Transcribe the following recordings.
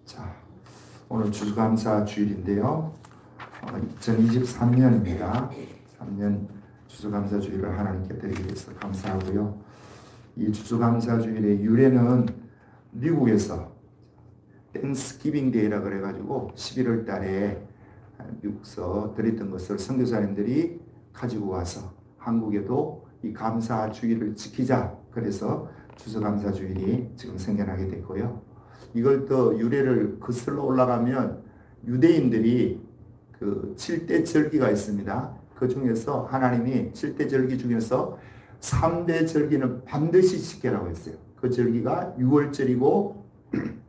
자, 오늘 추수감사 주일인데요. 2023년입니다. 3년 추수감사 주일을 하나님께 드리게 돼서 감사하고요. 이 추수감사 주일의 유래는 미국에서 땡스기빙 데이라 그래가지고 11월 달에 미국서 드렸던 것을 선교사님들이 가지고 와서 한국에도 이 감사 주일을 지키자. 그래서 추수감사 주일이 지금 생겨나게 됐고요. 이걸 또 유래를 거슬러 올라가면 유대인들이 그 7대 절기가 있습니다. 그 중에서 하나님이 7대 절기 중에서 3대 절기는 반드시 지켜라고 했어요. 그 절기가 6월절이고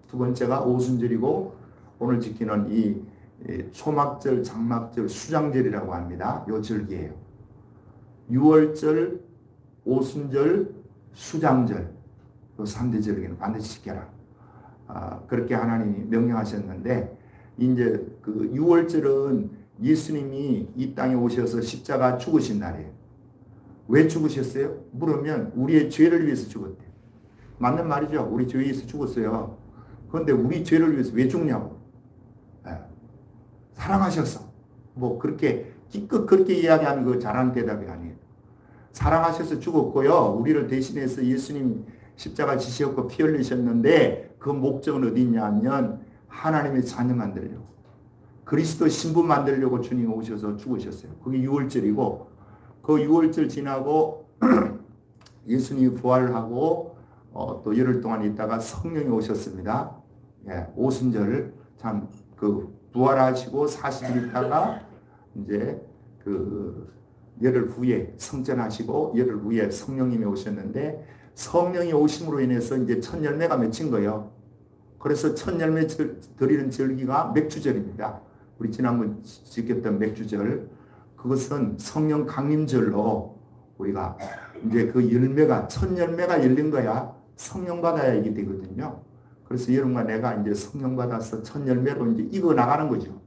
두 번째가 오순절이고 오늘 지키는 이 초막절, 장막절, 수장절이라고 합니다. 요 절기예요. 6월절, 오순절, 수장절 요 3대 절기는 반드시 지켜라. 그렇게 하나님이 명령하셨는데 이제 그 6월절은 예수님이 이 땅에 오셔서 십자가 죽으신 날이에요. 왜 죽으셨어요? 물으면 우리의 죄를 위해서 죽었대요. 맞는 말이죠. 우리 죄에 위해서 죽었어요. 그런데 우리 죄를 위해서 왜 죽냐고. 사랑하셔서. 뭐 그렇게 기껏 그렇게 이야기하면 그 잘하는 대답이 아니에요. 사랑하셔서 죽었고요. 우리를 대신해서 예수님 십자가 지셨고 피 흘리셨는데 그 목적은 어디 있냐면 하나님의 자녀 만들려고. 그리스도 신부 만들려고 주님이 오셔서 죽으셨어요. 그게 6월절이고 그 6월절 지나고 예수님이 부활하고 또 열흘 동안 있다가 성령이 오셨습니다. 예, 오순절 참 그 부활하시고 40일 있다가 이제 그 열흘 후에 성전하시고 열흘 후에 성령님이 오셨는데 성령이 오심으로 인해서 이제 첫 열매가 맺힌 거예요. 그래서 첫 열매 드리는 절기가 맥주절입니다. 우리 지난번 지켰던 맥주절. 그것은 성령 강림절로 우리가 이제 그 열매가, 첫 열매가 열린 거야. 성령 받아야 이게 되거든요. 그래서 여러분과 내가 이제 성령 받아서 첫 열매로 이제 익어 나가는 거죠.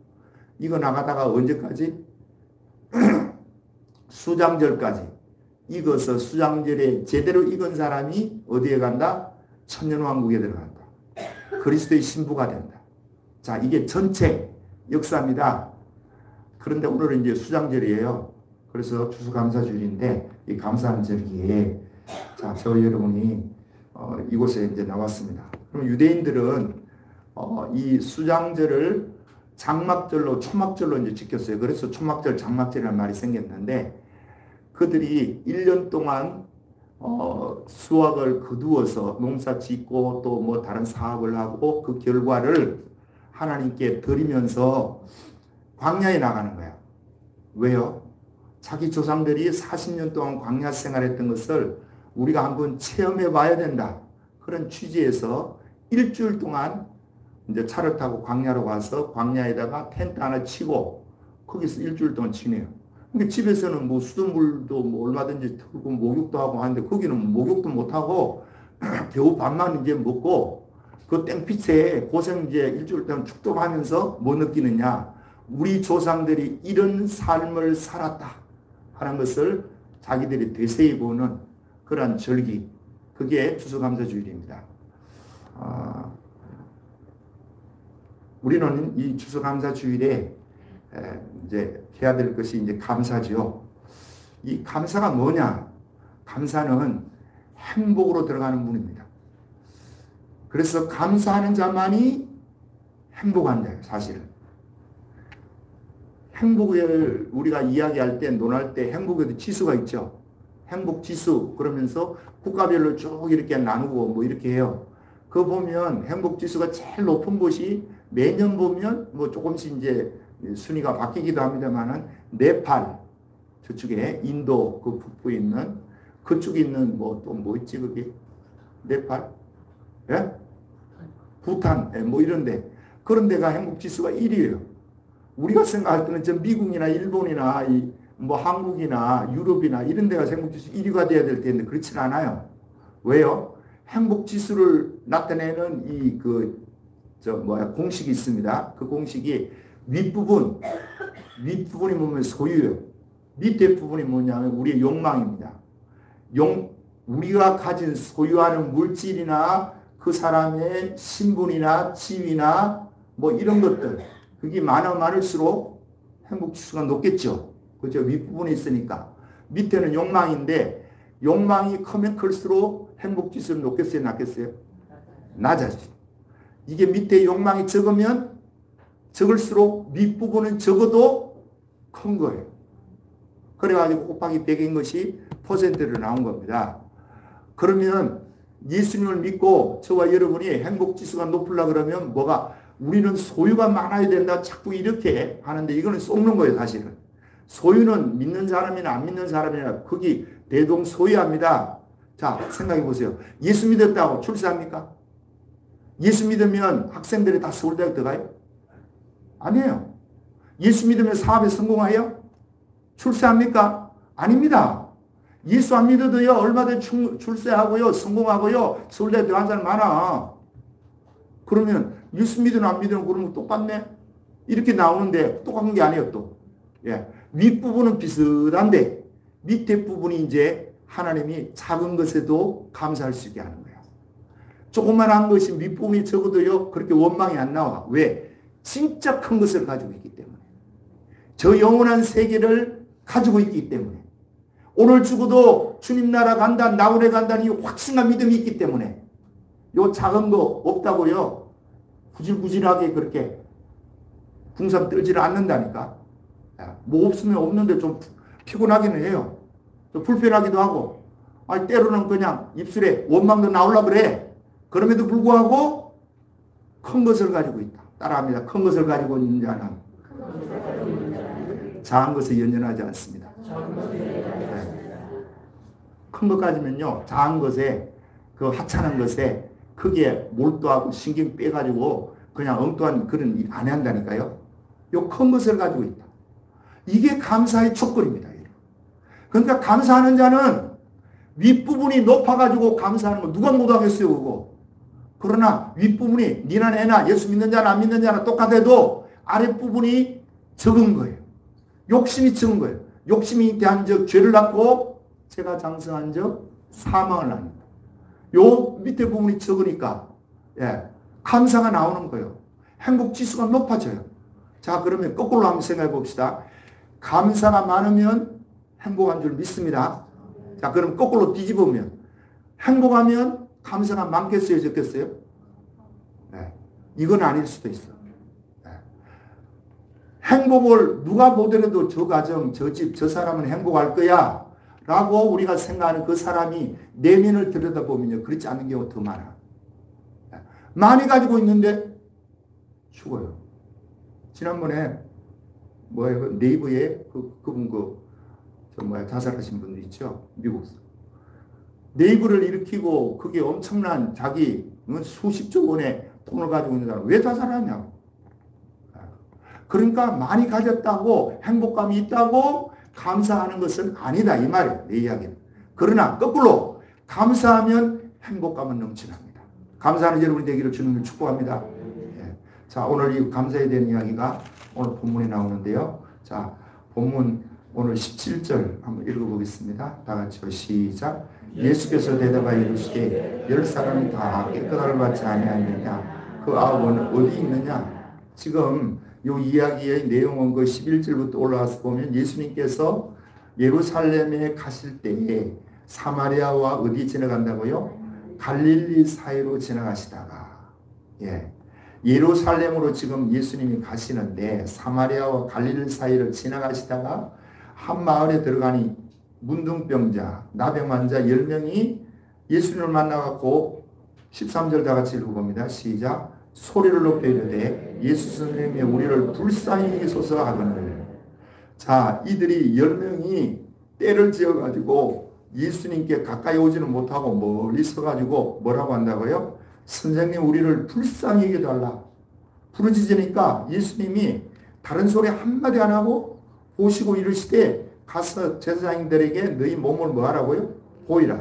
익어 나가다가 언제까지? 수장절까지. 익어서 수장절에 제대로 익은 사람이 어디에 간다? 천년왕국에 들어간다. 그리스도의 신부가 된다. 자, 이게 전체 역사입니다. 그런데 오늘은 이제 수장절이에요. 그래서 추수감사주일인데 이 감사하는 절기에 자, 저 여러분이 이곳에 이제 나왔습니다. 그럼 유대인들은 이 수장절을 장막절로 초막절로 이제 지켰어요. 그래서 초막절, 장막절이라는 말이 생겼는데 그들이 1년 동안 수확을 거두어서 농사 짓고 또 뭐 다른 사업을 하고 그 결과를 하나님께 드리면서 광야에 나가는 거야. 왜요? 자기 조상들이 40년 동안 광야 생활했던 것을 우리가 한번 체험해 봐야 된다. 그런 취지에서 일주일 동안 이제 차를 타고 광야로 가서 광야에다가 텐트 하나 치고 거기서 일주일 동안 지내요. 근데 집에서는 뭐 수돗물도 뭐 얼마든지 틀고 목욕도 하고 하는데 거기는 목욕도 못 하고 겨우 밥만 이제 먹고 그 땡빛에 고생 이제 일주일 동안 축도하면서 뭐 느끼느냐? 우리 조상들이 이런 삶을 살았다 하는 것을 자기들이 되새이 보는 그러한 절기. 그게 추수감사주일입니다. 우리는 이 추수감사주일에 이제 해야 될 것이 이제 감사죠. 이 감사가 뭐냐? 감사는 행복으로 들어가는 문입니다. 그래서 감사하는 자만이 행복한 자예요, 사실은. 행복을 우리가 이야기할 때, 논할 때 행복에도 지수가 있죠. 행복 지수, 그러면서 국가별로 쭉 이렇게 나누고 뭐 이렇게 해요. 그거 보면 행복 지수가 제일 높은 곳이 매년 보면 뭐 조금씩 이제 순위가 바뀌기도 합니다만은 네팔, 저쪽에 인도 그 북부에 있는 그쪽에 있는 뭐 또 뭐 있지 그게 네팔, 예? 부탄, 예, 뭐 이런데 그런 데가 행복 지수가 1위예요. 우리가 생각할 때는 저 미국이나 일본이나 뭐 한국이나 유럽이나 이런 데가 행복지수 1위가 돼야 될 텐데 그렇진 않아요. 왜요? 행복지수를 나타내는 공식이 있습니다. 그 공식이 윗부분이 뭐냐면 소유예요. 밑에 부분이 뭐냐면 우리의 욕망입니다. 우리가 가진 소유하는 물질이나 그 그 사람의 신분이나 지위나 뭐 이런 것들, 그게 많을수록 행복지수가 높겠죠. 그죠? 윗부분에 있으니까. 밑에는 욕망인데, 욕망이 크면 클수록 행복지수는 높겠어요, 낮겠어요? 낮아지죠. 이게 밑에 욕망이 적으면 적을수록 밑부분은 적어도 큰 거예요. 그래가지고 곱하기 100인 것이 퍼센트로 나온 겁니다. 그러면 예수님을 믿고 저와 여러분이 행복지수가 높으려고 그러면 뭐가 우리는 소유가 많아야 된다 자꾸 이렇게 하는데 이거는 속는 거예요. 사실은 소유는 믿는 사람이나 안 믿는 사람이나 거기 대동소이합니다. 자, 생각해 보세요. 예수 믿었다고 출세합니까? 예수 믿으면 학생들이 다 서울대학 들어가요? 아니에요. 예수 믿으면 사업에 성공해요? 출세합니까? 아닙니다. 예수 안 믿어도요, 얼마든지 출세하고요, 성공하고요, 서울대 들어간 사람 많아. 그러면 예수 믿으면 안 믿으면 그러면 똑같네? 이렇게 나오는데 똑같은 게 아니에요, 또. 예. 윗부분은 비슷한데, 밑에 부분이 이제 하나님이 작은 것에도 감사할 수 있게 하는 거예요. 조그만한 것이 밑부분이 적어도요, 그렇게 원망이 안 나와. 왜? 진짜 큰 것을 가지고 있기 때문에. 저 영원한 세계를 가지고 있기 때문에. 오늘 죽어도 주님 나라 간다, 나홀에 간다는 이 확신과 믿음이 있기 때문에 요 작은 거 없다고요. 구질구질하게 그렇게 궁상 떨지를 않는다니까. 뭐 없으면 없는데 좀 피곤하기는 해요. 좀 불편하기도 하고. 아니, 때로는 그냥 입술에 원망도 나오려고 그래. 그럼에도 불구하고 큰 것을 가지고 있다. 따라합니다. 큰 것을 가지고 있는 자는 작은 것에 연연하지 않습니다. 큰 것 가지면요, 작은 것에, 그 하찮은 것에 크게 몰두하고 신경 빼가지고 그냥 엉뚱한 그런 일 안 한다니까요. 요 큰 것을 가지고 있다. 이게 감사의 촉구입니다. 그러니까 감사하는 자는 윗부분이 높아가지고 감사하는 거 누가 못하겠어요, 그거. 그러나 윗부분이 니나 내나 예수 믿는 자나 안 믿는 자나 똑같아도 아랫부분이 적은 거예요. 욕심이 적은 거예요. 욕심이 대한 적 죄를 낳고 제가 장성한 적 사망을 낳는다. 요 밑에 부분이 적으니까 감사가 나오는 거예요. 행복 지수가 높아져요. 자, 그러면 거꾸로 한번 생각해 봅시다. 감사가 많으면 행복한 줄 믿습니다. 자, 그럼 거꾸로 뒤집으면 행복하면 감사가 많겠어요, 적겠어요? 이건 아닐 수도 있어. 행복을 누가 보더라도 저 가정, 저 집, 저 사람은 행복할 거야 라고 우리가 생각하는 그 사람이 내면을 들여다보면요, 그렇지 않은 경우가 더 많아. 많이 가지고 있는데 죽어요. 지난번에 네이버에 그분 자살하신 분들 있죠, 미국. 네이버를 일으키고 그게 엄청난 자기 수십조 원의 돈을 가지고 있는 사람 왜 자살하냐고. 그러니까 많이 가졌다고 행복감이 있다고 감사하는 것은 아니다 이 말이에요. 내 이야기는. 그러나 거꾸로 감사하면 행복감은 넘쳐납니다. 감사하는 여러분이 되기를 주님을 축복합니다. 자, 오늘 이 감사에 대한 이야기가 오늘 본문에 나오는데요. 자, 본문 오늘 17절 한번 읽어보겠습니다. 다 같이요. 시작. 예수께서 대답하여 이르시되 10사람이 다 깨끗함을 받지 아니하느냐 그 9은 어디 있느냐. 지금 이 이야기의 내용은 그 11절부터 올라와서 보면 예수님께서 예루살렘에 가실 때에 사마리아와 어디 지나간다고요? 갈릴리 사이로 지나가시다가 예루살렘으로 지금 예수님이 가시는데 사마리아와 갈릴리 사이를 지나가시다가 한 마을에 들어가니 문둥병자, 나병환자 10명이 예수님을 만나갖고 13절 다 같이 읽어봅니다. 시작. 소리를 높여 이르되 예수 선생님이 우리를 불쌍히 여기소서 하거늘. 자, 이들이 10명이 때를 지어가지고 예수님께 가까이 오지는 못하고 멀리 서가지고 뭐라고 한다고요? 선생님 우리를 불쌍히 여겨달라. 부르짖으니까 예수님이 다른 소리 한마디 안 하고 보시고 이르시되 가서 제사장들에게 너희 몸을 뭐 하라고요? 보이라.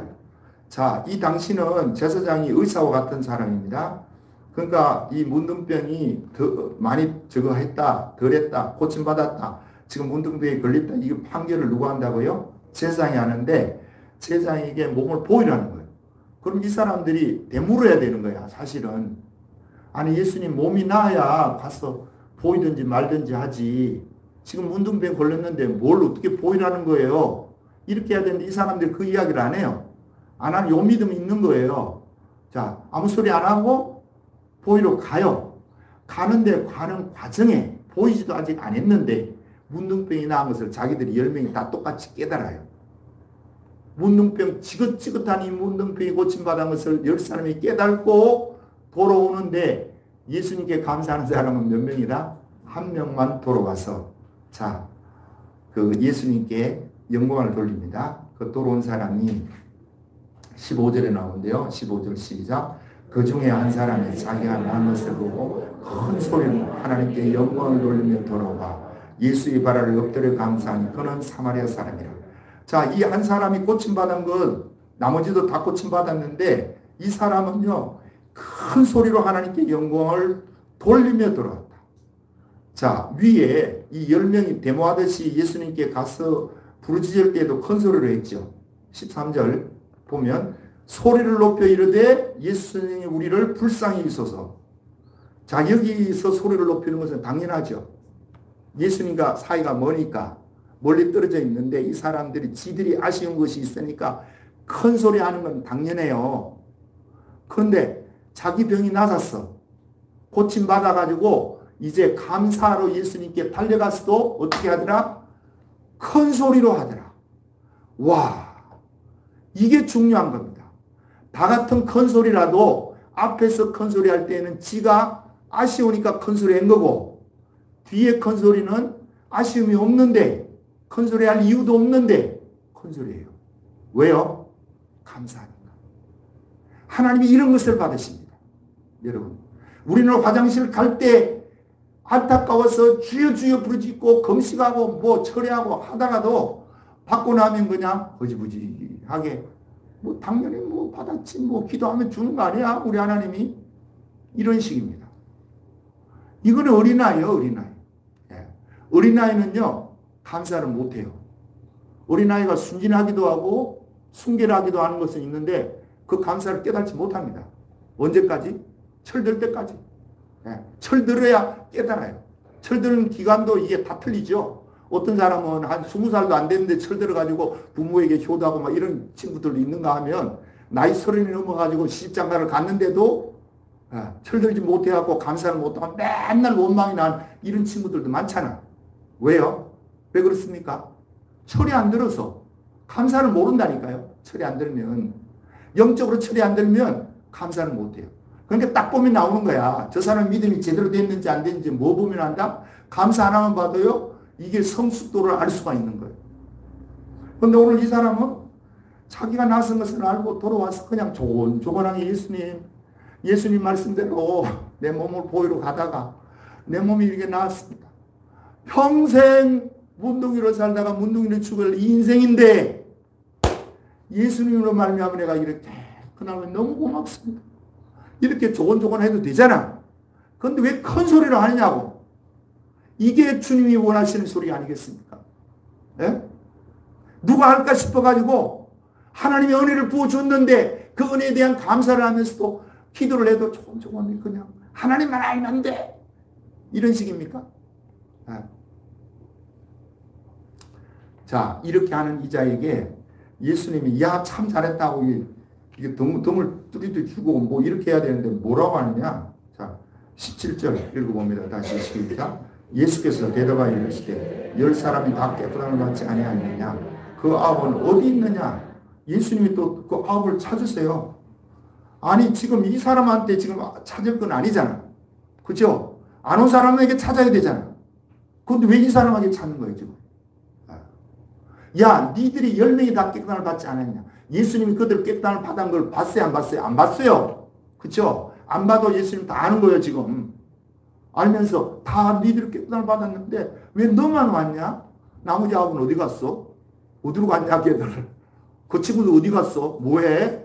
자, 이 당시는 제사장이 의사와 같은 사람입니다. 그러니까 이 문둥병이 더 많이 저거 했다, 덜 했다, 고침받았다, 지금 문둥병에 걸렸다, 이 판결을 누가 한다고요? 제사장이 하는데 제사장에게 몸을 보이라는 거예요. 그럼 이 사람들이 되물어야 되는 거야, 사실은. 아니, 예수님 몸이 나아야 가서 보이든지 말든지 하지. 지금 문둥병 걸렸는데 뭘 어떻게 보이라는 거예요. 이렇게 해야 되는데 이 사람들이 그 이야기를 안 해요. 안 하면 요 믿음이 있는 거예요. 자, 아무 소리 안 하고 보이러 가요. 가는데 가는 과정에 보이지도 아직 안 했는데 문둥병이 나은 것을 자기들이 10명이 다 똑같이 깨달아요. 문둥병, 지긋지긋한 이 문둥병이 고침받은 것을 10사람이 깨달고 돌아오는데 예수님께 감사하는 사람은 몇 명이다? 한 명만 돌아와서 자, 그 예수님께 영광을 돌립니다. 그 돌아온 사람이 15절에 나오는데요. 15절 시작. 그 중에 한 사람이 자기가 난 것을 보고 큰 소리로 하나님께 영광을 돌리며 돌아와 예수의 발을 엎드려 감사하니 그는 사마리아 사람이라. 자, 이 한 사람이 고침받은 것 나머지도 다 고침받았는데 이 사람은요 큰 소리로 하나님께 영광을 돌리며 돌아왔다. 자, 위에 이 10명이 데모하듯이 예수님께 가서 부르짖을 때에도 큰 소리로 했죠. 13절 보면 소리를 높여 이르되 예수님이 우리를 불쌍히 여기소서. 자, 여기서 소리를 높이는 것은 당연하죠. 예수님과 사이가 머니까 멀리 떨어져 있는데 이 사람들이 지들이 아쉬운 것이 있으니까 큰 소리 하는 건 당연해요. 그런데 자기 병이 나았어. 고침받아가지고 이제 감사로 예수님께 달려갔어도 어떻게 하더라? 큰 소리로 하더라. 와, 이게 중요한 겁니다. 다 같은 큰 소리라도 앞에서 큰 소리 할 때는 지가 아쉬우니까 큰 소리 한 거고 뒤에 큰 소리는 아쉬움이 없는데 큰 소리 할 이유도 없는데 큰 소리예요. 왜요? 감사하니까. 하나님이 이런 것을 받으십니다. 여러분, 우리는 화장실 갈 때 안타까워서 주여 주여 부르짖고 금식하고 뭐 철회하고 하다가도 받고 나면 그냥 허지부지하게 뭐 당연히 뭐 받았지 뭐 기도하면 주는 거 아니야 우리 하나님이. 이런 식입니다. 이거는 어린아이예요. 어린아이. 예. 어린아이는요 감사를 못해요. 어린아이가 순진하기도 하고 순결하기도 하는 것은 있는데 그 감사를 깨닫지 못합니다. 언제까지? 철들 때까지. 예. 철들어야 깨달아요. 철드는 기간도 이게 다 틀리죠. 어떤 사람은 한 20살도 안 됐는데 철들어가지고 부모에게 효도하고 막 이런 친구들도 있는가 하면 나이 30이 넘어가지고 시집장가를 갔는데도 철들지 못해갖고 감사를 못하고 맨날 원망이 난 이런 친구들도 많잖아. 왜요? 왜 그렇습니까? 철이 안 들어서 감사를 모른다니까요. 철이 안 들면 영적으로 철이 안 들면 감사를 못해요. 그러니까 딱 보면 나오는 거야. 저 사람 믿음이 제대로 됐는지 안 됐는지 뭐 보면 안다? 감사 하나만 봐도요. 이게 성숙도를 알 수가 있는 거예요. 그런데 오늘 이 사람은 자기가 나선 것을 알고 돌아와서 그냥 조곤조곤하게 예수님 말씀대로 내 몸을 보이러 가다가 내 몸이 이렇게 나았습니다. 평생 문둥이로 살다가 문둥이로 죽을 이 인생인데 예수님으로 말미암아 내가 이렇게 그나마 너무 고맙습니다. 이렇게 조곤조곤 해도 되잖아. 그런데 왜 큰 소리로 하느냐고. 이게 주님이 원하시는 소리 아니겠습니까? 예? 누가 할까 싶어가지고 하나님의 은혜를 부어줬는데 그 은혜에 대한 감사를 하면서도 기도를 해도 조곤조곤 그냥 하나님만 알면 안 돼. 이런 식입니까? 예. 자, 이렇게 하는 이 자에게 예수님이 야, 참 잘했다고 이게 덤을 뚜리뚜리 주고 뭐 이렇게 해야 되는데 뭐라고 하느냐? 자, 17절 읽어봅니다. 다시 시작. 예수께서 대답하여 이르시되 10사람이 다 깨끗함을 받지 아니하느냐? 그 아홉은 어디 있느냐? 예수님이 또 그 아홉을 찾으세요. 아니 지금 이 사람한테 지금 찾을 건 아니잖아. 그죠? 안 온 사람에게 찾아야 되잖아. 그런데 왜 이 사람에게 찾는 거예요 지금? 야, 니들이 10명이 다 깨끗함을 받지 않았냐? 예수님이 그들 깨끗함을 받은 걸 봤어요? 안 봤어요? 안 봤어요. 그쵸? 안 봐도 예수님 다 아는 거예요, 지금. 알면서 다 니들이 깨끗함을 받았는데 왜 너만 왔냐? 나머지 아홉은 어디 갔어? 어디로 갔냐, 걔들? 그 친구들 어디 갔어? 뭐해?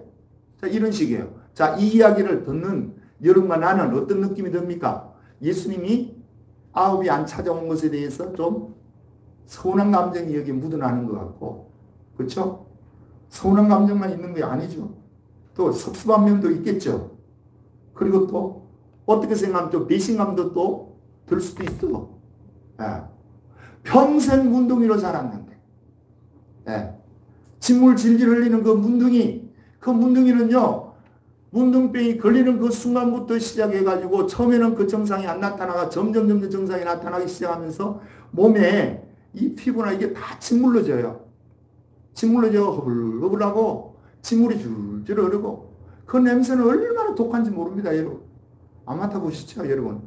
자, 이런 식이에요. 자, 이 이야기를 듣는 여러분과 나는 어떤 느낌이 듭니까? 예수님이 아홉이 안 찾아온 것에 대해서 좀 서운한 감정이 여기 묻어나는 것 같고, 그렇죠? 서운한 감정만 있는 게 아니죠. 또 섭섭한 면도 있겠죠. 그리고 또 어떻게 생각하면 또 배신감도 또 들 수도 있어. 예. 평생 문둥이로 자랐는데, 예. 진물 질질 흘리는 그 문둥이는요, 문둥병이 걸리는 그 순간부터 시작해가지고 처음에는 그 정상이 안 나타나가 점점 정상이 나타나기 시작하면서 몸에 이 피부나 이게 다 짓물러져요. 짓물러져 허블허블하고 진물이 줄줄 흐르고 그 냄새는 얼마나 독한지 모릅니다, 여러분. 안 맡아보시죠, 여러분.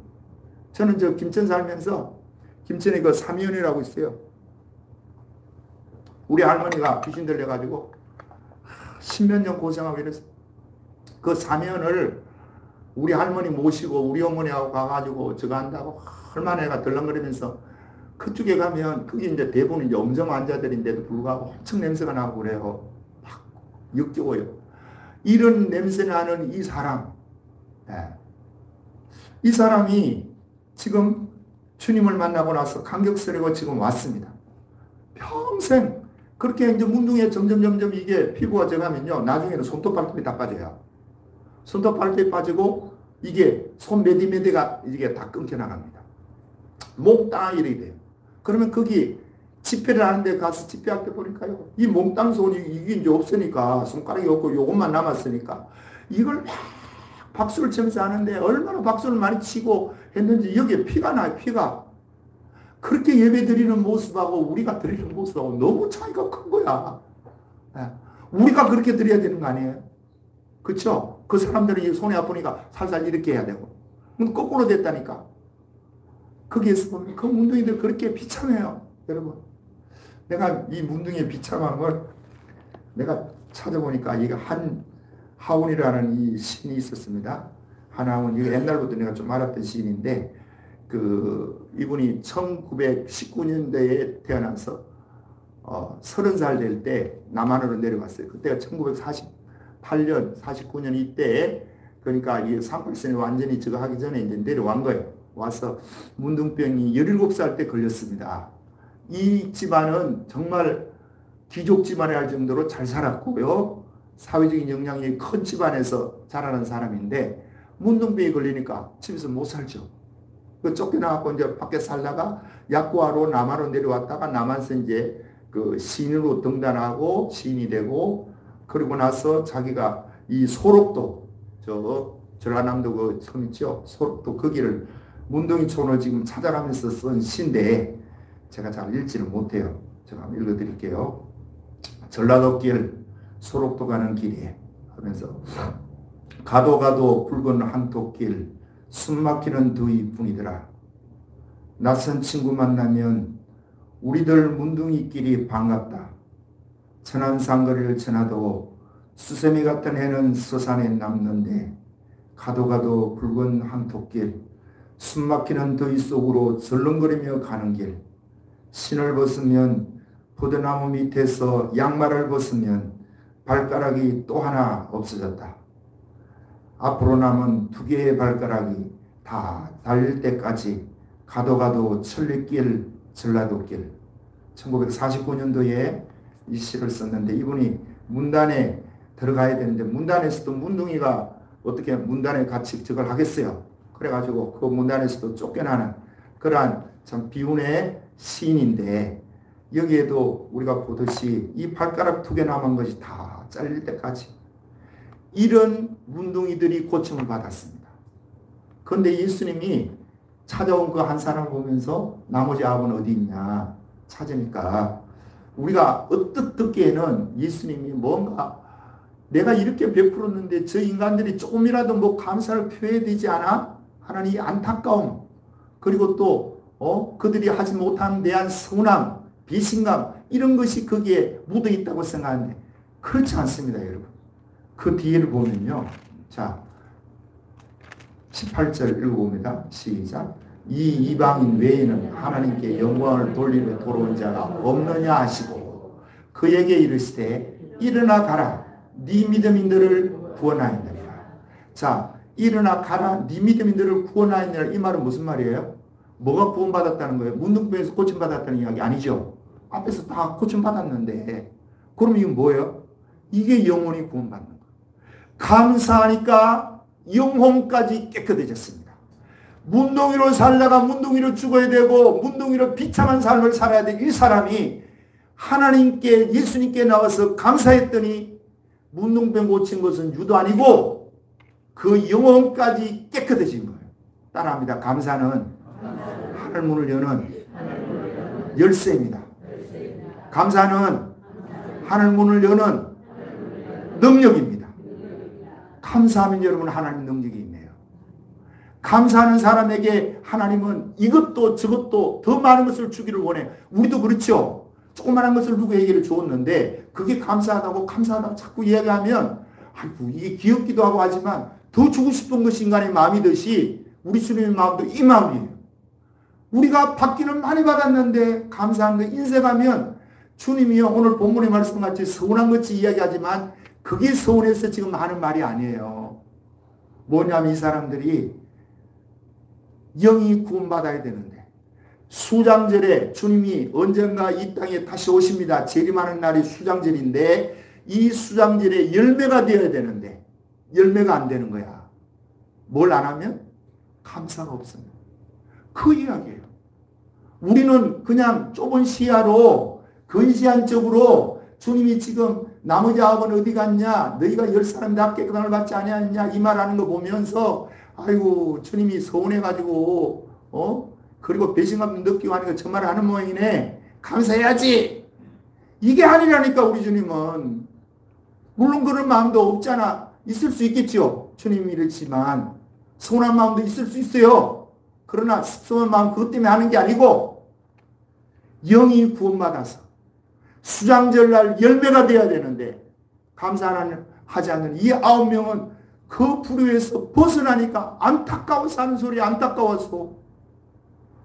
저는 저 김천 살면서 김천에 그 사면이라고 있어요. 우리 할머니가 귀신 들려가지고 십몇 년 고생하고 이랬어요. 그 사면을 우리 할머니 모시고 우리 어머니하고 가가지고 저거 한다고 얼마나 애가 덜렁거리면서 그쪽에 가면 그게 이제 대부분 이제 엄정 환자들인데도 불구하고 엄청 냄새가 나고 그래요. 막 역겨워요. 이런 냄새 나는 이 사람, 이 사람이 지금 주님을 만나고 나서 감격스러워 지금 왔습니다. 평생 그렇게 이제 문둥이에 점점 이게 피부가 져가면요, 나중에는 손톱 발톱이 다 빠져요. 손톱 발톱이 빠지고 이게 손 매디매디가 이게 다 끊겨 나갑니다. 몽땅 이렇게 돼요. 그러면 거기 집회를 하는데 가서 집회할 때 보니까요, 이 몽땅 손이 이게 이제 없으니까 손가락이 없고 요것만 남았으니까 이걸 막 박수를 치면서 하는데 얼마나 박수를 많이 치고 했는지 여기에 피가 나요, 피가. 그렇게 예배 드리는 모습하고 우리가 드리는 모습하고 너무 차이가 큰 거야. 우리가 그렇게 드려야 되는 거 아니에요? 그렇죠? 그 사람들이 손이 아프니까 살살 이렇게 해야 되고. 거꾸로 됐다니까. 거기에서 보면 그 문둥이들 그렇게 비참해요, 여러분. 내가 이 문둥이의 비참함을 내가 찾아보니까 이게 한하운이라는 이 시인이 있었습니다. 한하운, 이거 옛날부터 내가 좀 알았던 시인인데, 이분이 1919년대에 태어나서 30살 될 때 남한으로 내려갔어요. 그때가 1948년, 49년 이때, 그러니까 이 38선이 완전히 저거 하기 전에 이제 내려간 거예요. 와서 문둥병이 17살 때 걸렸습니다. 이 집안은 정말 귀족 집안에 할 정도로 잘 살았고요. 사회적인 역량이 큰 집안에서 자라는 사람인데, 문둥병이 걸리니까 집에서 못 살죠. 쫓겨나갖고 이제 밖에 살다가 약구하러 남한으로 내려왔다가 남한에서 이제 그 시인으로 등단하고 시인이 되고, 그리고 나서 자기가 이 소록도, 전라남도 그 섬 있죠? 소록도 거기를 문둥이촌을 지금 찾아가면서 쓴 시인데 제가 잘 읽지는 못해요. 제가 한번 읽어드릴게요. 전라도길 소록도 가는 길에 하면서 가도 붉은 한토길 숨막히는 두 이뿐이더라. 낯선 친구 만나면 우리들 문둥이끼리 반갑다. 천안 상거리를 지나도 수세미 같은 해는 서산에 남는데 가도 붉은 한토길 숨막히는 더위 속으로 설렁거리며 가는 길. 신을 벗으면 포도나무 밑에서 양말을 벗으면 발가락이 또 하나 없어졌다. 앞으로 남은 2개의 발가락이 다 달릴 때까지 가도 천리길 전라도길. 1949년도에 이 시를 썼는데 이분이 문단에 들어가야 되는데 문단에서도 문둥이가 어떻게 문단에 같이 저걸 하겠어요. 그래가지고 그 문단에서도 쫓겨나는 그러한 참 비운의 시인인데, 여기에도 우리가 보듯이 이 발가락 2개 남은 것이 다 잘릴 때까지 이런 문둥이들이 고침을 받았습니다. 그런데 예수님이 찾아온 그 한 사람을 보면서 나머지 9은 어디 있냐 찾으니까 우리가 어떻게 듣기에는 예수님이 뭔가 내가 이렇게 베풀었는데 저 인간들이 조금이라도 뭐 감사를 표해야 되지 않아? 하는 이 안타까움, 그리고 또 그들이 하지 못한 대한 서운함, 배신감, 이런 것이 거기에 묻어 있다고 생각하는데 그렇지 않습니다, 여러분. 그 뒤를 보면요. 자, 18절 읽어봅니다. 시작. 이 이방인 외에는 하나님께 영광을 돌리며 돌아온 자가 없느냐 하시고 그에게 이르시되 일어나 가라. 네 믿음인들을 구원하였느니라. 자, 일어나 가라. 네 믿음인들을 구원하였느니라. 이 말은 무슨 말이에요? 뭐가 구원받았다는 거예요? 문둥병에서 고침받았다는 이야기 아니죠. 앞에서 다 고침받았는데 그럼 이건 뭐예요? 이게 영원히 구원받는 거예요. 감사하니까 영혼까지 깨끗해졌습니다. 문둥이로 살다가 문둥이로 죽어야 되고 문둥이로 비참한 삶을 살아야 될 이 사람이 하나님께 예수님께 나와서 감사했더니 문둥병 고친 것은 유도 아니고 그 영혼까지 깨끗해진 거예요. 따라합니다. 감사는 하늘 문을 여는 열쇠입니다. 감사는 하늘 문을 여는 능력입니다. 감사하면 여러분 하나님 능력이 있네요. 감사하는 사람에게 하나님은 이것도 저것도 더 많은 것을 주기를 원해. 우리도 그렇죠. 조그마한 것을 누구에게 주었는데 그게 감사하다고 자꾸 이야기하면 아이고 이게 귀엽기도 하고 하지만 더 주고 싶은 것이 인간의 마음이듯이 우리 주님의 마음도 이 마음이에요. 우리가 받기는 많이 받았는데 감사한 거 인색하면 주님이요 오늘 본문의 말씀같이 서운한 것이 이야기하지만 그게 서운해서 지금 하는 말이 아니에요. 뭐냐면 이 사람들이 영이 구원받아야 되는데 수장절에 주님이 언젠가 이 땅에 다시 오십니다. 재림하는 날이 수장절인데 이 수장절에 열매가 되어야 되는데 열매가 안 되는 거야. 뭘 안 하면? 감사가 없습니다. 그 이야기예요. 우리는 그냥 좁은 시야로 근시안적으로 주님이 지금 나머지 아홉은 어디 갔냐? 너희가 10사람 다 깨끗함을 받지 아니하느냐? 이 말하는 거 보면서 아이고 주님이 서운해가지고 그리고 배신감 느끼고 하는 거 정말 하는 모양이네. 감사해야지. 이게 아니라니까 우리 주님은. 물론 그런 마음도 없잖아. 있을 수 있겠죠. 주님이 이렇지만 서운한 마음도 있을 수 있어요. 그러나 서운한 마음 그것 때문에 하는 게 아니고 영이 구원받아서 수장절날 열매가 돼야 되는데 감사하지 않는 이 9명은 그 불의에서 벗어나니까 안타까워서 하는 소리 안타까워서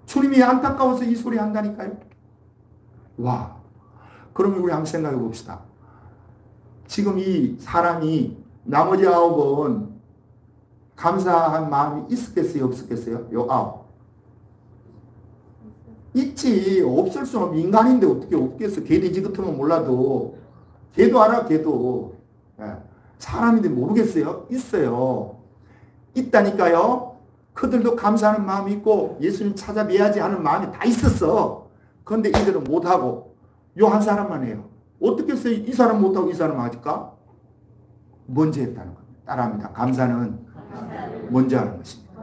주님이 안타까워서 이 소리 한다니까요. 와, 그러면 우리 한번 생각해 봅시다. 지금 이 사람이 나머지 9은 감사한 마음이 있었겠어요? 없었겠어요? 요 9. 있지. 없을 수는 없는 인간인데 어떻게 없겠어. 개돼지 같으면 몰라도. 개도 알아, 개도. 사람인데 모르겠어요? 있어요. 있다니까요. 그들도 감사하는 마음이 있고 예수님 찾아뵈야지 하는 마음이 다 있었어. 그런데 이들은 못하고 요 한 사람만 해요. 어떻게 해서 이 사람 못하고 이 사람 하실까? 먼저 했다는 겁니다. 따라합니다. 감사는 먼저 하는 것입니다.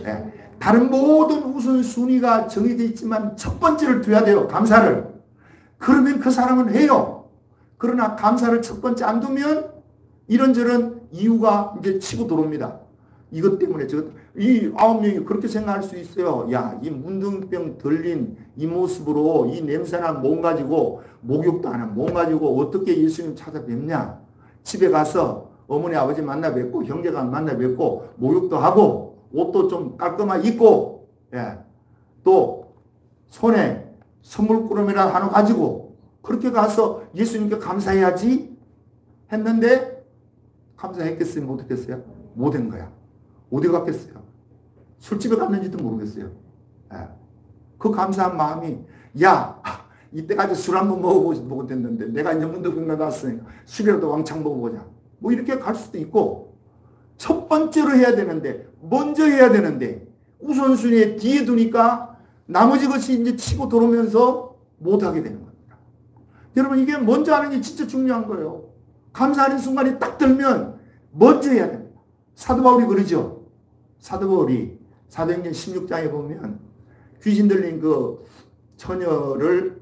네. 다른 모든 우선순위가 정해져 있지만 첫 번째를 둬야 돼요. 감사를. 그러면 그 사람은 해요. 그러나 감사를 첫 번째 안 두면 이런저런 이유가 이제 치고 들어옵니다. 이것 때문에 이 9명이 그렇게 생각할 수 있어요. 야, 이 문둥병 들린 이 모습으로 이 냄새난 몸 가지고 목욕도 안 한 몸 가지고 어떻게 예수님 찾아뵙냐. 집에 가서 어머니 아버지 만나 뵙고 형제가 만나 뵙고 목욕도 하고 옷도 좀 깔끔하게 입고 또 손에 선물꾸러미라 하나 가지고 그렇게 가서 예수님께 감사해야지 했는데 감사했겠어요? 못했겠어요? 못한 거야. 어디 갔겠어요? 술집에 갔는지도 모르겠어요. 그 감사한 마음이 야 이때까지 술 한번 먹어보고 됐는데 내가 이제 문득문득 났으니까 술이라도 왕창 먹어보자. 뭐 이렇게 갈 수도 있고 첫 번째로 해야 되는데 먼저 해야 되는데 우선순위에 뒤에 두니까 나머지 것이 이제 치고 들어오면서 못하게 되는 겁니다. 여러분 이게 먼저 하는 게 진짜 중요한 거예요. 감사하는 순간이 딱 들면 먼저 해야 됩니다. 사도 바울이 그러죠. 사도 바울이 사도행전 16장에 보면 귀신 들린 그 처녀를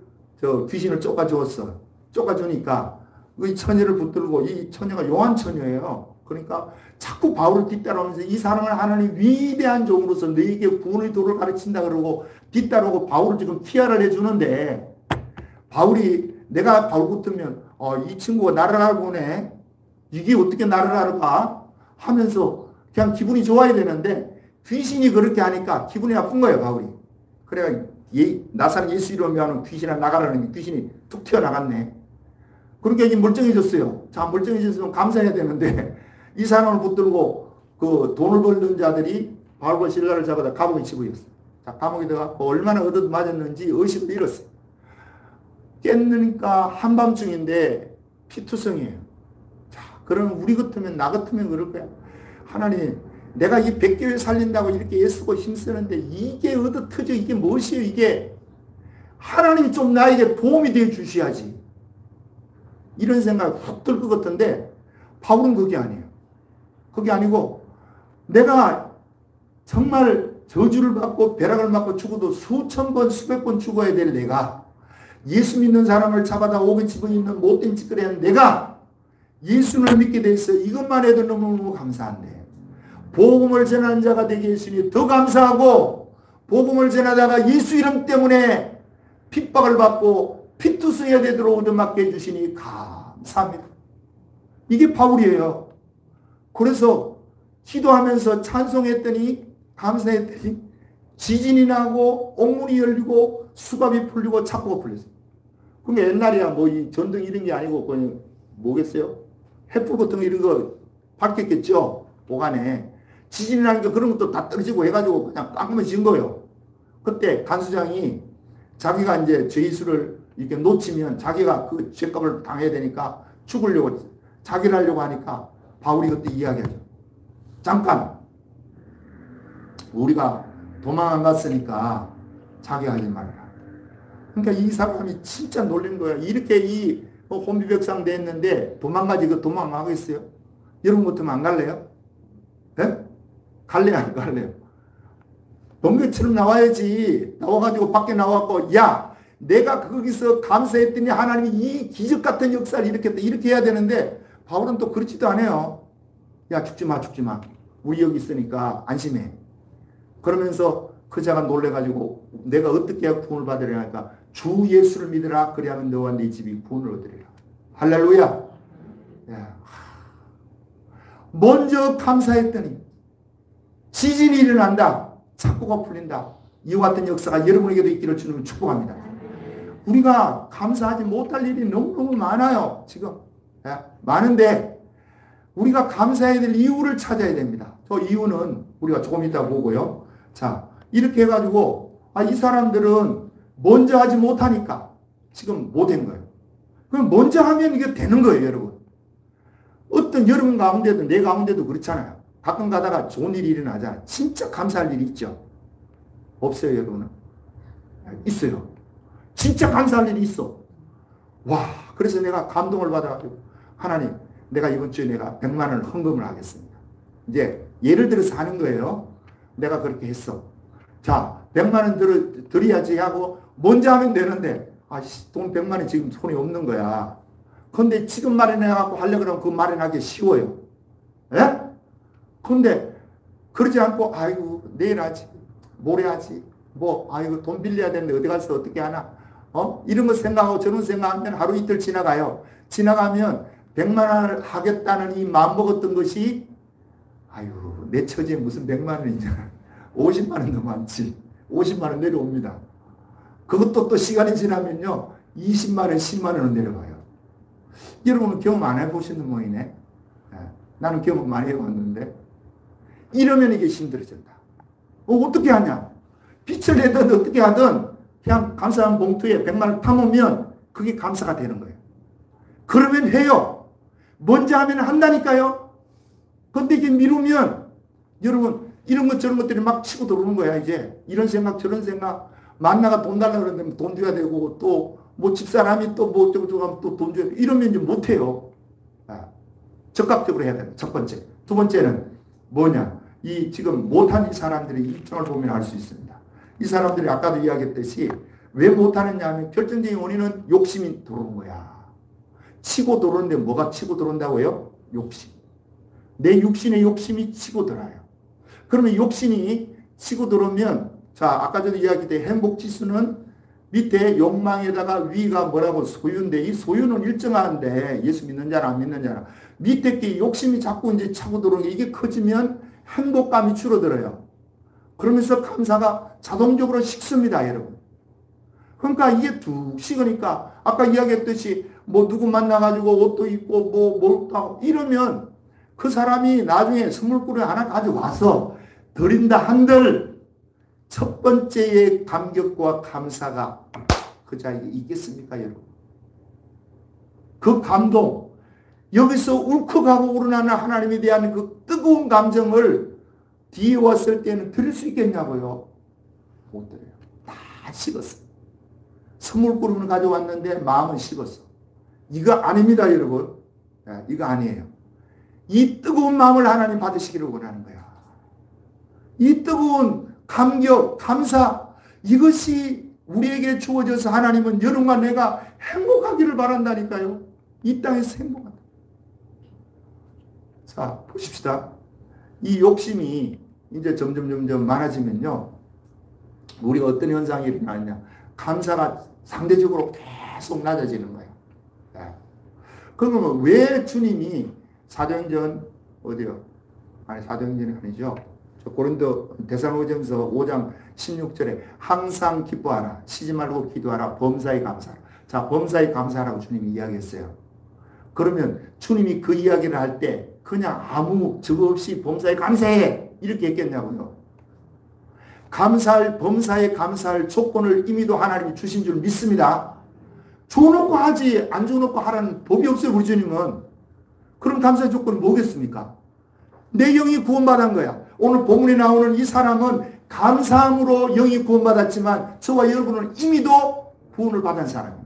귀신을 쫓아주었어. 쫓아주니까 이 처녀를 붙들고 이 처녀가 요한 처녀예요. 그러니까 자꾸 바울을 뒤따라오면서 이 사람을 하나님 위대한 종으로서 너에게 구원의 도를 가르친다 그러고 뒤따라오고 바울을 지금 피하를 해주는데 바울이 내가 바울 같으면 이 친구가 나를 알아보네. 이게 어떻게 나를 알아봐? 하면서 그냥 기분이 좋아야 되는데 귀신이 그렇게 하니까 기분이 나쁜 거예요, 바울이. 그래가 나사렛 예수 이름으로 하는 귀신아 나가라는 귀신이 툭 튀어나갔네. 그러니까 이제 멀쩡해졌어요. 자, 멀쩡해졌으면 감사해야 되는데 이 사람을 붙들고 그 돈을 벌던 자들이 바울과 실라를 잡아다 감옥에 집어였어요. 자, 감옥에 들어가고 얼마나 얻어 맞았는지 의식을 잃었어요. 깼으니까 한밤중인데 피투성이에요. 자, 그러면 우리 같으면, 나 같으면 그럴 거야. 하나님, 내가 이 100교회 살린다고 이렇게 애쓰고 힘쓰는데 이게 어디 터져? 이게 무엇이에요? 이게 하나님이 좀 나에게 도움이 되어 주셔야지. 이런 생각 훅 들 것 같은데 바울은 그게 아니에요. 그게 아니고 내가 정말 저주를 받고 벼락을 맞고 죽어도 수천 번 수백 번 죽어야 될 내가, 예수 믿는 사람을 잡아다 오게 집어있는 못된 짓거리 하는 내가 예수를 믿게 돼 있어요. 이것만 해도 너무너무 감사한데, 복음을 전하는 자가 되게 했으니 더 감사하고, 복음을 전하다가 예수 이름 때문에 핍박을 받고 피투성해야 되도록 얻어맞게 해주시니 감사합니다. 이게 바울이에요. 그래서 기도하면서 찬송했더니, 감사했더니 지진이 나고 옥문이 열리고 수갑이 풀리고 착고가 풀렸어요. 그럼 옛날이야 뭐 이 전등 이런 게 아니고 그냥 뭐겠어요? 햇불 같은 거 이런 거 밝혔겠죠. 보관에. 지진이 나니까 그런 것도 다 떨어지고 해가지고 그냥 깜깜해진 거예요. 그때 간수장이 자기가 이제 죄수를 이렇게 놓치면 자기가 그 죄값을 당해야 되니까 죽으려고, 자기를 하려고 하니까 바울이 그때 이야기하죠. 잠깐, 우리가 도망 안 갔으니까 자기하지 말라. 그러니까 이 사람이 진짜 놀란 거야. 이렇게 이 혼비백상 됐는데 도망가지, 그 도망가겠어요? 여러분 같으면 안 갈래요? 네? 갈래요, 안 갈래요? 번개처럼 나와야지. 나와가지고 밖에 나와갖고, 야, 내가 거기서 감사했더니 하나님이 이 기적 같은 역사를 일으켰다. 이렇게 해야 되는데, 바울은 또 그렇지도 않아요. 야, 죽지 마, 죽지 마. 우리 여기 있으니까 안심해. 그러면서 그 자가 놀래가지고 내가 어떻게 구원을 받으려 하니까 주 예수를 믿으라. 그리하면 너와 네 집이 구원을 얻으리라. 할렐루야. 야. 먼저 감사했더니 지진이 일어난다. 착고가 풀린다. 이와 같은 역사가 여러분에게도 있기를 주님을 축복합니다. 우리가 감사하지 못할 일이 너무너무 많아요. 지금. 많은데 우리가 감사해야 될 이유를 찾아야 됩니다. 저 이유는 우리가 조금 이따 보고요. 자, 이렇게 해가지고 이 사람들은 먼저 하지 못하니까 지금 못한 거예요. 그럼 먼저 하면 이게 되는 거예요, 여러분. 어떤 여러분 가운데도 내 가운데도 그렇잖아요. 가끔 가다가 좋은 일이 일어나잖아요. 진짜 감사할 일이 있죠. 없어요, 여러분은? 있어요. 진짜 감사할 일이 있어. 와, 그래서 내가 감동을 받아가지고 하나님, 내가 이번 주에 내가 100만 원을 헌금을 하겠습니다. 이제 예를 들어서 하는 거예요. 내가 그렇게 했어. 자, 100만 원 드려야지 하고 먼저 하면 되는데 돈 100만 원 지금 손에 없는 거야. 근데 지금 마련해갖고 하려고 그러면 그 마련하기 쉬워요. 예? 근데 그러지 않고 아이고 내일 하지, 모레 하지, 뭐 아이고 돈 빌려야 되는데 어디 가서 어떻게 하나, 이런 거 생각하고 저런 생각하면 하루 이틀 지나가요. 지나가면 100만 원을 하겠다는 이 마음 먹었던 것이, 아유 내 처지에 무슨 100만 원이냐, 50만 원도 많지. 50만 원 내려옵니다. 그것도 또 시간이 지나면요 20만 원, 10만 원은 내려가요. 여러분은 경험 안 해보시는 모이네. 나는 경험 많이 해봤는데 이러면 이게 힘들어진다. 어떻게 하냐? 빛을 내든 어떻게 하든 그냥 감사한 봉투에 100만 원 담으면 그게 감사가 되는 거예요. 그러면 해요. 먼저 하면 한다니까요. 근데 이게 미루면 여러분 이런 것 저런 것들이 막 치고 들어오는 거야. 이제 이런 생각 저런 생각, 만나가 돈 달라고 그러면 돈 줘야 되고, 또 뭐 집사람이 또 뭐 어쩌고 저쩌고 하면 또 돈 줘야 되고, 이러면 이제 못해요. 적극적으로 해야 됩니다. 첫 번째. 두 번째는 뭐냐? 이 지금 못한 이 사람들의 입장을 보면 알 수 있습니다. 이 사람들이 아까도 이야기했듯이 왜 못하느냐 하면 결정적인 원인은 욕심이 들어오는 거야. 치고 들어오는데 뭐가 치고 들어온다고요? 욕심. 내 육신의 욕심이 치고 들어요. 그러면 욕심이 치고 들어오면, 자, 아까 전에 이야기했던 행복지수는 밑에 욕망에다가 위가 뭐라고 소유인데, 이 소유는 일정한데, 예수 믿는 자나 안 믿는 자나. 밑에 게 욕심이 자꾸 이제 차고 들어오는 게, 이게 커지면 행복감이 줄어들어요. 그러면서 감사가 자동적으로 식습니다, 여러분. 그러니까 이게 툭 식으니까, 아까 이야기했듯이 뭐 누구 만나가지고 옷도 입고 뭐 뭘도 하고 이러면 그 사람이 나중에 선물꾼을 하나 가져와서 드린다 한들 첫 번째의 감격과 감사가 그 자리에 있겠습니까, 여러분? 그 감동, 여기서 울컥하고 우러나는 하나님에 대한 그 뜨거운 감정을 뒤에 왔을 때는 드릴 수 있겠냐고요? 못 드려요. 다 식었어. 선물구름을 가져왔는데 마음은 식었어. 이거 아닙니다, 여러분. 이거 아니에요. 이 뜨거운 마음을 하나님 받으시기를 원하는 거야. 이 뜨거운 감격, 감사, 이것이 우리에게 주어져서 하나님은 여러분과 내가 행복하기를 바란다니까요. 이 땅에서 행복하다. 자, 보십시다. 이 욕심이 이제 점점 많아지면요. 우리가 어떤 현상이 일어나냐. 감사가 상대적으로 계속 낮아지는 거예요. 그러면 왜 주님이 사도행전 어디요? 아니, 사도행전이 아니죠. 고린도 데살로니가전서 5장 16절에 항상 기뻐하라. 쉬지 말고 기도하라. 범사에 감사하라. 자, 범사에 감사하라고 주님이 이야기했어요. 그러면 주님이 그 이야기를 할 때 그냥 아무 저거 없이 범사에 감사해 이렇게 했겠냐고요. 범사에 감사할 조건을 이미도 하나님이 주신 줄 믿습니다. 줘놓고 하지 안 줘놓고 하라는 법이 없어요, 우리 주님은. 그럼 감사의 조건은 뭐겠습니까? 내 영이 구원받은 거야. 오늘 본문에 나오는 이 사람은 감사함으로 영이 구원받았지만 저와 여러분은 이미도 구원을 받은 사람입니다.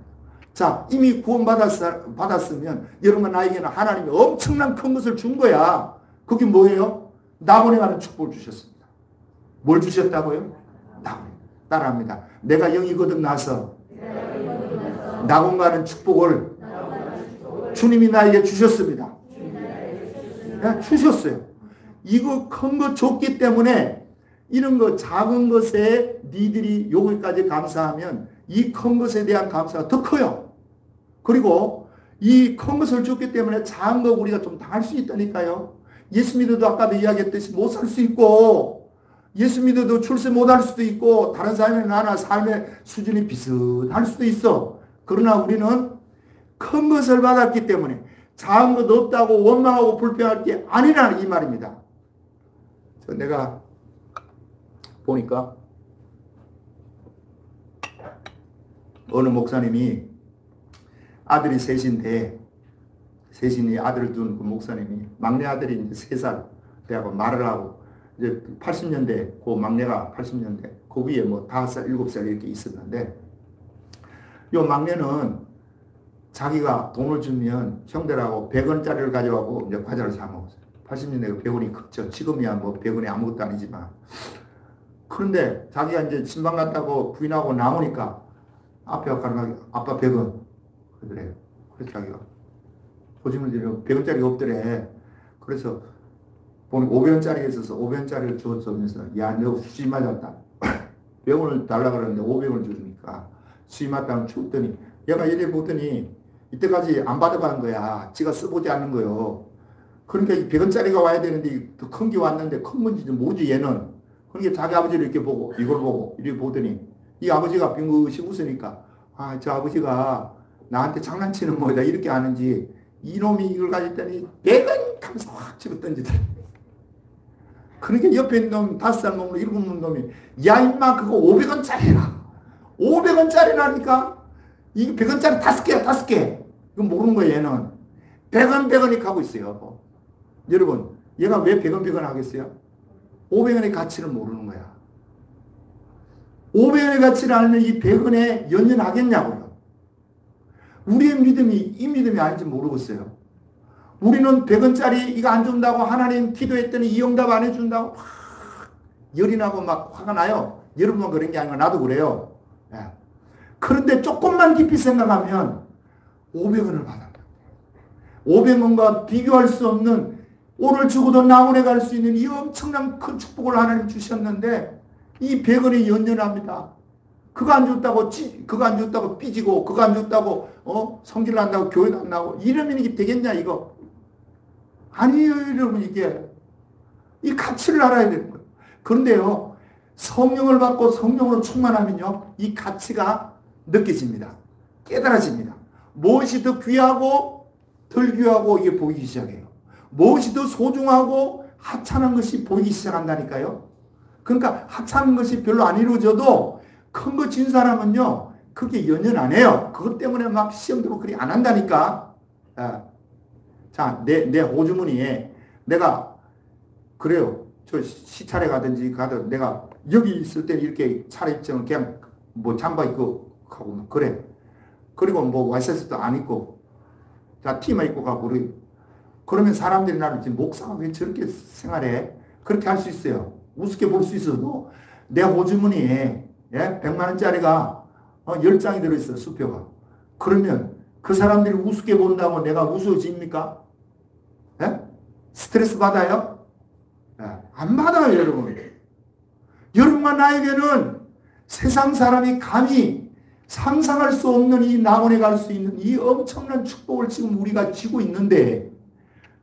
자, 이미 구원받았으면 여러분 나에게는 하나님이 엄청난 큰 것을 준 거야. 그게 뭐예요? 낙원에 가는 축복을 주셨습니다. 뭘 주셨다고요? 낙원. 따라합니다. 내가 영이 거듭나서 낙원 가는 축복을 주님이 나에게 주셨습니다. 주셨어요. 이거 큰 거 줬기 때문에 이런 거 작은 것에 니들이 여기까지 감사하면 이 큰 것에 대한 감사가 더 커요. 그리고 이 큰 것을 줬기 때문에 작은 거 우리가 좀 당할 수 있다니까요. 예수 믿어도 아까도 이야기했듯이 못 살 수 있고, 예수 믿어도 출세 못할 수도 있고, 다른 사람이 나나 삶의 수준이 비슷할 수도 있어. 그러나 우리는 큰 것을 받았기 때문에 작은 것 없다고 원망하고 불평할 게 아니라는 이 말입니다. 내가 보니까 어느 목사님이 아들이 셋인데, 셋이니 아들을 둔 그 목사님이 막내 아들이 이제 3살 돼하고 말을 하고, 이제 80년대 그 막내가 80년대 그 위에 뭐 5살 7살 이렇게 있었는데, 요 막내는 자기가 돈을 주면 형들하고 100원짜리를 가져가고 이제 과자를 사 먹었어요. 80년대 100원이 컸죠. 지금이야 뭐 100원이 아무것도 아니지만. 그런데 자기가 이제 신방 갔다고 부인하고 나오니까 앞에 가는 아빠 100원. 그래. 그래서 자기가 조짐을 들여 100원짜리가 없더래. 그래서 보니 500원짜리가 있어서 500원짜리를 줬으면서, 야, 너 수지 맞았다. 100원을 달라 그러는데 500원을 주니까 수지 맞다고 줬더니, 얘가 이래 보더니 이때까지 안 받아가는 거야. 지가 써보지 않는 거요. 그러니까 100원짜리가 와야 되는데 더 큰 게 왔는데 큰 건지 뭐지 얘는. 그러니까 자기 아버지를 이렇게 보고 이걸 보고 이렇게 보더니 이 아버지가 빙긋이 웃으니까, 아, 저 아버지가 나한테 장난치는 뭐다 이렇게 아는지 이놈이 이걸 가졌더니 100원 하면서 확 집어 던지더라. 그러니까 옆에 있는 놈 5살 먹는 7살 놈이, 야 임마 그거 500원짜리라. 500원짜리라니까. 이게 100원짜리 5개야 5개. 이거 모르는 거야 얘는. 100원이 가고 있어요. 여러분, 얘가 왜 100원 하겠어요? 500원의 가치를 모르는 거야. 500원의 가치를 알면 이 100원에 연연하겠냐고요. 우리의 믿음이 이 믿음이 아닌지 모르겠어요. 우리는 100원짜리 이거 안 준다고 하나님 기도했더니 이 응답 안 해준다고 막 열이 나고 막 화가 나요. 여러분만 그런 게 아니라 나도 그래요. 그런데 조금만 깊이 생각하면 500원을 받아. 500원과 비교할 수 없는, 오늘 죽어도 나오래 갈 수 있는 이 엄청난 큰 축복을 하나님 주셨는데 이 100원이 연연합니다. 그거 안 줬다고 삐지고, 그거 안 줬다고 성질을 한다고 교회도 안 나오고 이러면 이게 되겠냐 이거. 아니에요 여러분. 이게 이 가치를 알아야 되는 거예요. 그런데요, 성령을 받고 성령으로 충만하면요 이 가치가 느껴집니다. 깨달아집니다. 무엇이 더 귀하고 덜 귀하고 이게 보이기 시작해요. 무엇이 더 소중하고 하찮은 것이 보이기 시작한다니까요. 그러니까 하찮은 것이 별로 안 이루어져도 큰 거 진 사람은요 그게 연연 안 해요. 그것 때문에 막 시험도 그리 안 한다니까. 자, 자, 내 호주머니에 내가, 그래요. 저 시찰에 가든지 가든 내가 여기 있을 때 이렇게 차려입지는 그냥 뭐 잠바 입고 가고, 그래. 그리고 뭐 와이셔츠도 안 입고, 자, 티만 입고 가고, 그러면 사람들이 나를 지금 목사가 왜 저렇게 생활해? 그렇게 할 수 있어요. 우습게 볼 수 있어도 내 호주머니에 100만 원짜리가 10장이 들어있어요. 수표가. 그러면 그 사람들이 우습게 본다고 내가 우스워집니까? 예? 스트레스 받아요? 안 받아요, 여러분. 여러분과 나에게는 세상 사람이 감히 상상할 수 없는 이 낙원에 갈 수 있는 이 엄청난 축복을 지금 우리가 쥐고 있는데,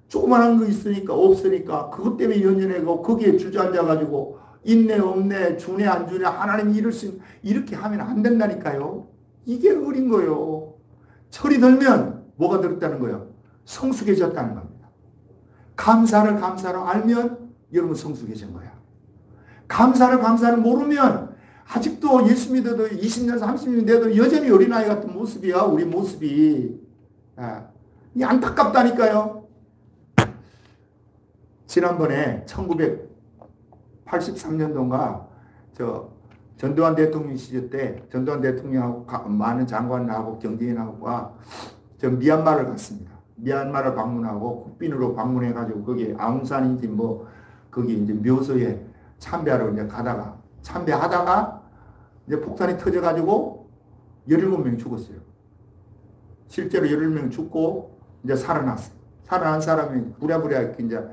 조그만한 거 있으니까 없으니까 그것 때문에 연연하고 거기에 주저앉아가지고 있네 없네 주네 안 주네 하나님이 이럴 수 있는, 이렇게 하면 안 된다니까요. 이게 어린 거예요. 철이 들면 뭐가 들었다는 거예요? 성숙해졌다는 겁니다. 감사를 알면 여러분 성숙해진 거야. 감사를 모르면 아직도 예수 믿어도 20년 30년 돼도 여전히 어린아이 같은 모습이야. 우리 모습이. 이 안타깝다니까요. 지난번에 1983년도인가 전두환 대통령 시절 때 전두환 대통령하고 많은 장관하고 경제인하고 저 미얀마를 갔습니다. 미얀마를 방문하고 국빈으로 방문해가지고 거기 아웅산인지 뭐 거기 이제 묘소에 참배하러 이제 가다가 참배하다가 이제 폭탄이 터져가지고 17명이 죽었어요. 실제로 17명이 죽고 이제 살아났어요. 살아난 사람이 부랴부랴 이제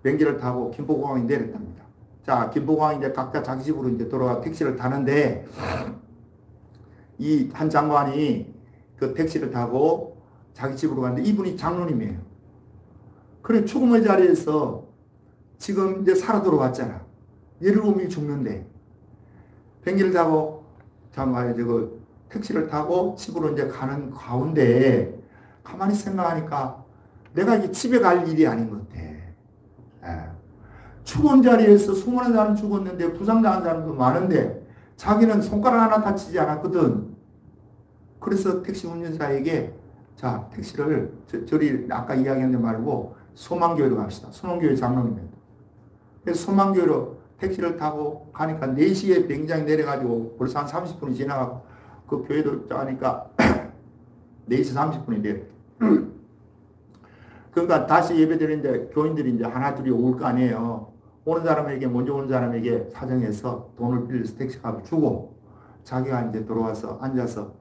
비행기를 타고 김포공항에 내렸답니다. 자, 김포공항에 이제 각자 자기 집으로 이제 돌아가 택시를 타는데, 이 한 장관이 그 택시를 타고 자기 집으로 갔는데, 이분이 장로님이에요. 그래, 죽음의 자리에서 지금 이제 살아 돌아왔잖아. 17명이 죽는데, 비행기를 타고, 그 택시를 타고 집으로 이제 가는 가운데, 가만히 생각하니까, 내가 이게 집에 갈 일이 아닌 것 같아. 죽은 자리에서 수많은 사람 죽었는데 부상당한 사람도 많은데 자기는 손가락 하나 다치지 않았거든. 그래서 택시 운전사에게 자, 택시를 저리 아까 이야기한 데 말고 소망교회로 갑시다. 소망교회 장로님입니다. 그래서 소망교회로 택시를 타고 가니까 4시에 비행장에 내려가지고 벌써 한 30분이 지나가고 그 교회도 가니까 4시 30분이 돼. 그러니까 다시 예배드리는데 교인들이 이제 하나 둘이 올 거 아니에요. 오는 사람에게, 먼저 오는 사람에게 사정해서 돈을 빌려서 택시값을 주고 자기가 이제 들어와서 앉아서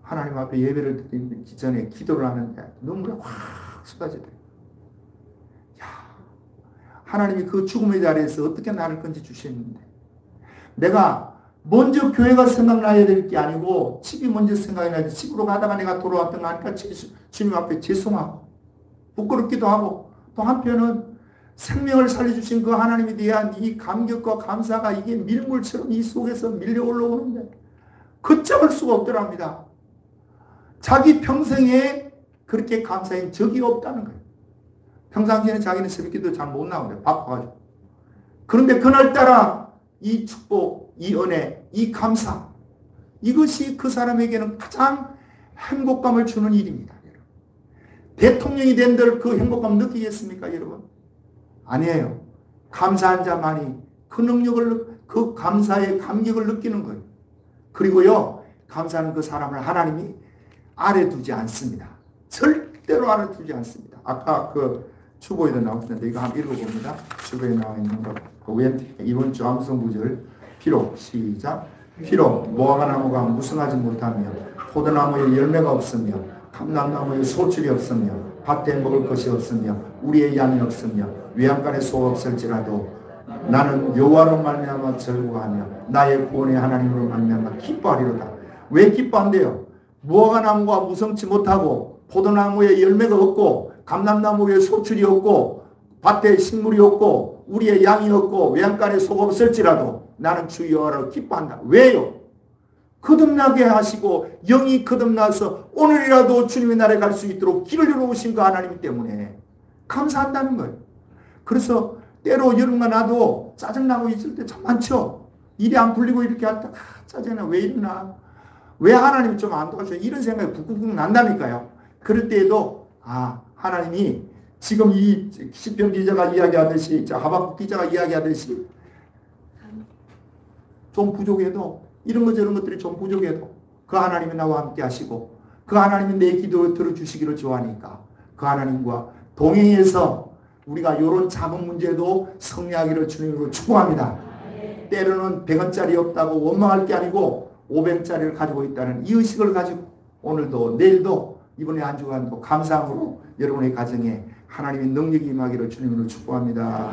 하나님 앞에 예배를 드리기 전에 기도를 하는데 눈물이 확 쏟아지더래요. 하나님이 그 죽음의 자리에서 어떻게 나를 건져 주셨는데 내가 먼저 교회가 생각나야 될 게 아니고 집이 먼저 생각이 나지. 집으로 가다가 내가 돌아왔던 거 하니까 주님 앞에 죄송하고 부끄럽기도 하고 또 한편은 생명을 살려주신 그 하나님에 대한 이 감격과 감사가 이게 밀물처럼 이 속에서 밀려 올라오는데 걷잡을 수가 없더랍니다. 자기 평생에 그렇게 감사한 적이 없다는 거예요. 평상시에는 자기는 새벽기도 잘 못 나오는데 바빠가지고. 그런데 그날따라 이 축복, 이 은혜, 이 감사, 이것이 그 사람에게는 가장 행복감을 주는 일입니다. 대통령이 된들 그 행복감 느끼겠습니까, 여러분? 아니에요. 감사한 자만이 그 능력을, 그 감사의 감격을 느끼는 거예요. 그리고요, 감사하는 그 사람을 하나님이 아래 두지 않습니다. 절대로 아래 두지 않습니다. 아까 그 추보에도 나왔는데 이거 한번 읽어봅니다. 추보에 나와 있는 거. 이번 주 암송 구절. 피로, 시작. 피로 무화과 나무가 무성하지 못하며 포도나무에 열매가 없으며 감람나무에 소출이 없으며 밭에 먹을 것이 없으며 우리의 양이 없으며 외양간에 소가 없을지라도 나는 여호와로 말미암아 즐거워하며 나의 구원의 하나님으로 말미암아 기뻐하리로다. 왜 기뻐한대요? 무화과 나무가 무성치 못하고 포도나무에 열매가 없고 감람나무에 소출이 없고 밭에 식물이 없고 우리의 양이 없고 외양간에 소가 없을지라도 나는 주 여호와로 기뻐한다. 왜요? 거듭나게 하시고 영이 거듭나서 오늘이라도 주님의 나라에 갈 수 있도록 길을 열어오신 그 하나님 때문에 감사한다는 거예요. 그래서 때로 여러분과 나도 짜증나고 있을 때 참 많죠. 일이 안 풀리고 이렇게 할 때 짜증나. 왜 이러나? 왜 하나님이 좀 안 도와줘요? 이런 생각이 북북북 난다니까요. 그럴 때에도 하나님이 지금 이 시편 기자가 이야기하듯이, 하박국 기자가 이야기하듯이 좀 부족해도, 이런 것 저런 것들이 좀 부족해도 그 하나님이 나와 함께 하시고 그 하나님이 내 기도를 들어주시기를 좋아하니까 그 하나님과 동행해서 우리가 이런 작은 문제도 승리하기를 주님으로 축복합니다. 때로는 100원짜리 없다고 원망할 게 아니고 500원짜리를 가지고 있다는 이 의식을 가지고 오늘도 내일도 이번에 한 주간도 감사함으로 여러분의 가정에 하나님의 능력이 임하기를 주님으로 축복합니다.